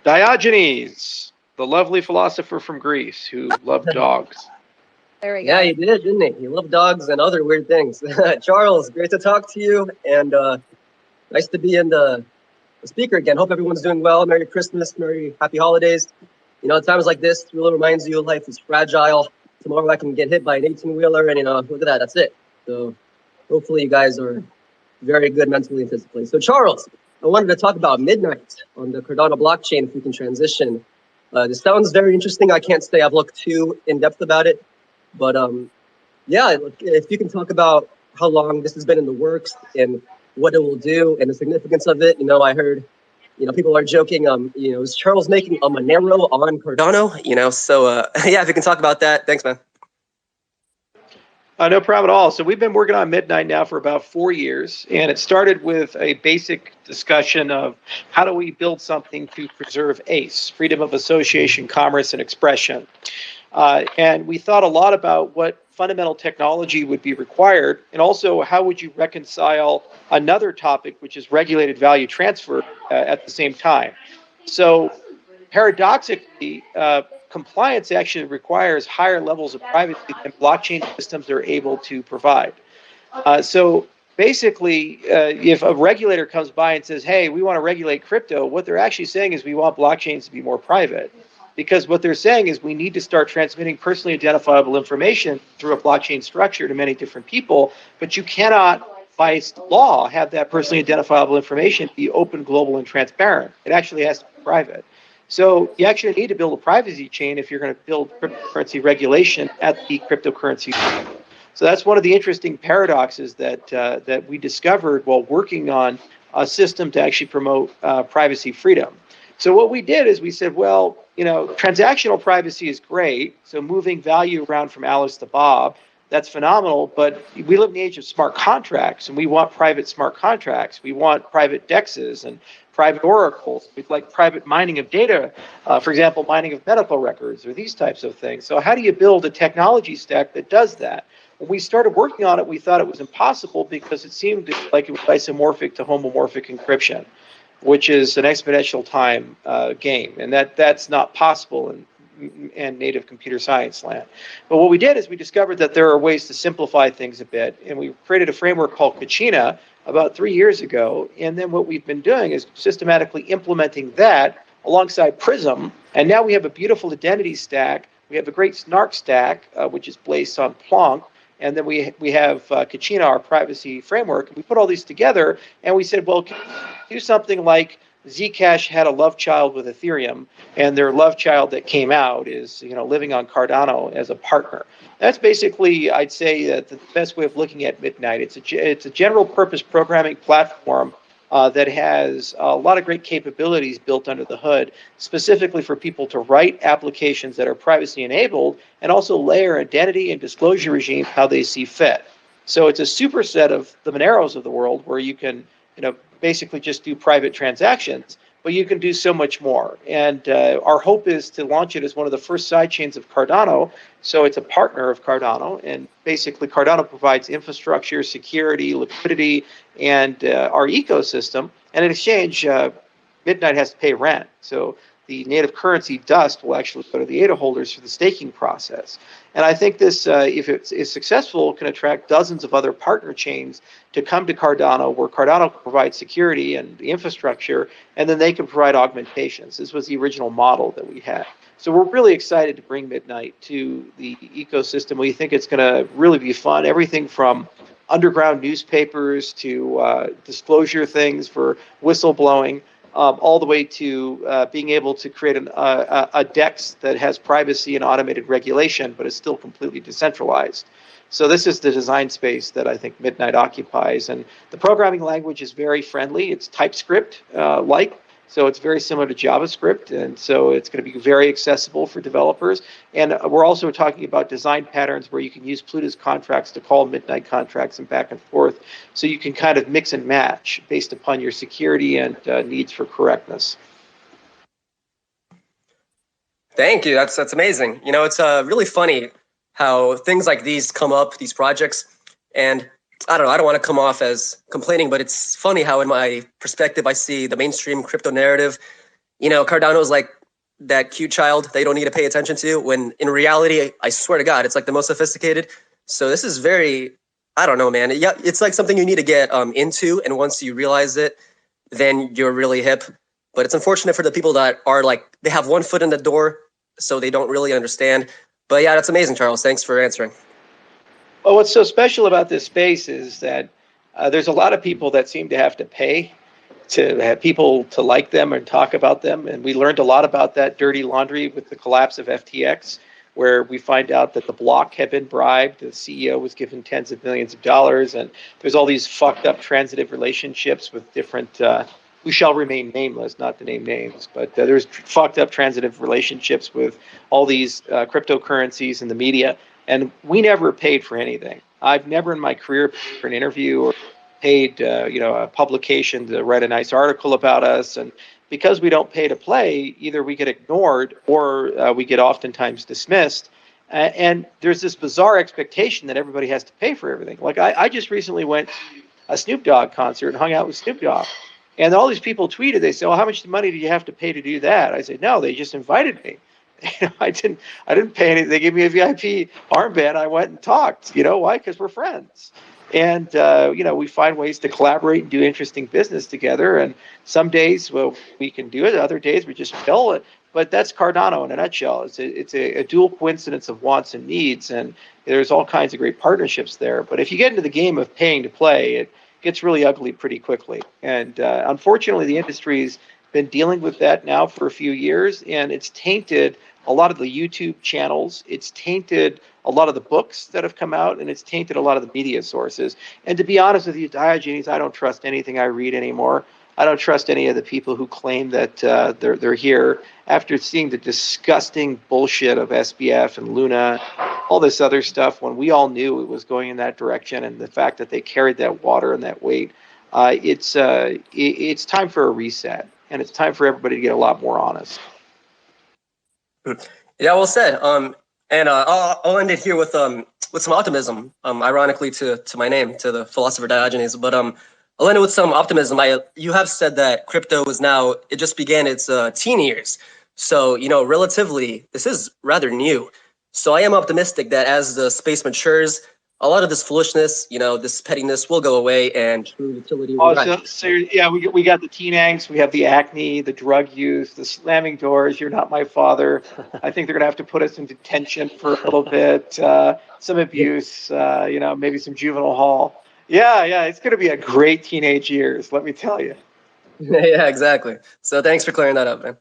Diogenes, the lovely philosopher from Greece who loved dogs. There we go. Yeah, he did, didn't he? He loved dogs and other weird things. Charles, great to talk to you, and nice to be in the speaker again. Hope everyone's doing well. Merry Christmas, Merry Happy Holidays. You know, at times like this, it really reminds you life is fragile. Tomorrow I can get hit by an 18-wheeler, and look at that, that's it. So hopefully you guys are very good mentally and physically. So Charles, I wanted to talk about midnight on the Cardano blockchain, if we can transition. This sounds very interesting. I can't say I've looked too in depth about it, but yeah, if you can talk about how long this has been in the works and what it will do and the significance of it. You know, I heard, people are joking, is Charles making a Monero on Cardano? So yeah, if you can talk about that. Thanks, man. No problem at all. So we've been working on Midnight now for about 4 years, and it started with a basic discussion of how do we build something to preserve ACE, freedom of association, commerce, and expression. And we thought a lot about what fundamental technology would be required, and also how would you reconcile another topic, which is regulated value transfer, at the same time. So paradoxically, compliance actually requires higher levels of privacy than blockchain systems are able to provide. So basically, if a regulator comes by and says, hey, we want to regulate crypto, what they're actually saying is we want blockchains to be more private. Because what they're saying is we need to start transmitting personally identifiable information through a blockchain structure to many different people, but you cannot, by law, have that personally identifiable information be open, global, and transparent. It actually has to be private. So you actually need to build a privacy chain if you're going to build cryptocurrency regulation at the cryptocurrency level. So that's one of the interesting paradoxes that we discovered while working on a system to actually promote privacy freedom. So what we did is we said, well, transactional privacy is great. So moving value around from Alice to Bob, that's phenomenal. But we live in the age of smart contracts, and we want private smart contracts. We want private DEXs and private oracles. We'd like private mining of data, for example, mining of medical records or these types of things. So how do you build a technology stack that does that? When we started working on it, we thought it was impossible because it seemed like it was isomorphic to homomorphic encryption, which is an exponential time game, and that's not possible in native computer science land. But what we did is we discovered that there are ways to simplify things a bit, and we created a framework called Kachina about 3 years ago, and then what we've been doing is systematically implementing that alongside Prism, and now we have a beautiful identity stack. We have a great snark stack, which is based on Plonk, and then we have Kachina, our privacy framework. We put all these together, and we said, well, can we do something like Zcash had a love child with Ethereum, and their love child that came out is living on Cardano as a partner. That's basically, I'd say, the best way of looking at Midnight. It's a general purpose programming platform that has a lot of great capabilities built under the hood, specifically for people to write applications that are privacy enabled and also layer identity and disclosure regime how they see fit. So it's a superset of the Moneros of the world where you can basically just do private transactions, but you can do so much more. And our hope is to launch it as one of the first sidechains of Cardano. So it's a partner of Cardano, and basically Cardano provides infrastructure, security, liquidity, and our ecosystem. And in exchange, Midnight has to pay rent. So the native currency dust will actually go to the ADA holders for the staking process. And I think this, if it is successful, can attract dozens of other partner chains to come to Cardano, where Cardano can provide security and the infrastructure, and then they can provide augmentations. This was the original model that we had. So we're really excited to bring Midnight to the ecosystem. We think it's going to really be fun. Everything from underground newspapers to disclosure things for whistleblowing, all the way to being able to create a DEX that has privacy and automated regulation, but is still completely decentralized. So this is the design space that I think Midnight occupies. And the programming language is very friendly. It's TypeScript-like. So it's very similar to JavaScript, and so it's going to be very accessible for developers. And we're also talking about design patterns where you can use Pluto's contracts to call Midnight contracts and back and forth, so you can kind of mix and match based upon your security and needs for correctness. Thank you. That's amazing. It's really funny how things like these come up, these projects, and I don't know, I don't want to come off as complaining, but it's funny how in my perspective, I see the mainstream crypto narrative, Cardano is like that cute child they don't need to pay attention to, when in reality, I swear to God, it's like the most sophisticated. So this is very, I don't know, man. Yeah, it's like something you need to get into, and once you realize it, then you're really hip. But it's unfortunate for the people that are like, they have one foot in the door, so they don't really understand. But yeah, that's amazing, Charles. Thanks for answering. Well, what's so special about this space is that there's a lot of people that seem to have to pay to have people to like them and talk about them. And we learned a lot about that dirty laundry with the collapse of FTX, where we find out that the block had been bribed, the CEO was given tens of millions of dollars, and there's all these fucked up transitive relationships with different, who shall remain nameless, not to name names, but there's fucked up transitive relationships with all these cryptocurrencies and the media. And we never paid for anything. I've never in my career paid for an interview or paid, a publication to write a nice article about us. And because we don't pay to play, either we get ignored or we get oftentimes dismissed. And there's this bizarre expectation that everybody has to pay for everything. Like I just recently went to a Snoop Dogg concert and hung out with Snoop Dogg. And all these people tweeted, they said, well, how much money do you have to pay to do that? I said, no, they just invited me. I didn't pay anything. They gave me a VIP armband. I went and talked. Why? Because we're friends. And, we find ways to collaborate and do interesting business together. And some days, well, we can do it. Other days, we just fill it. But that's Cardano in a nutshell. It's a dual coincidence of wants and needs. And there's all kinds of great partnerships there. But if you get into the game of paying to play, it gets really ugly pretty quickly. And unfortunately, the industry's been dealing with that now for a few years. And it's tainted a lot of the YouTube channels. It's tainted a lot of the books that have come out, and it's tainted a lot of the media sources. And to be honest with you, Diogenes, I don't trust anything I read anymore. I don't trust any of the people who claim that they're here after seeing the disgusting bullshit of SBF and Luna, all this other stuff, when we all knew it was going in that direction, and the fact that they carried that water and that weight. It's time for a reset, and it's time for everybody to get a lot more honest. Yeah, well said. And I'll end it here with some optimism. Ironically, to my name, to the philosopher Diogenes. But I'll end it with some optimism. You have said that crypto is now, it just began its teen years. So relatively, this is rather new. So I am optimistic that as the space matures, a lot of this foolishness, this pettiness will go away, and true utility will rise. So yeah, we got the teen angst, we have the acne, the drug use, the slamming doors. You're not my father. I think they're gonna have to put us in detention for a little bit. Some abuse, maybe some juvenile hall. Yeah, it's gonna be a great teenage years. Let me tell you. Yeah, exactly. So thanks for clearing that up, man.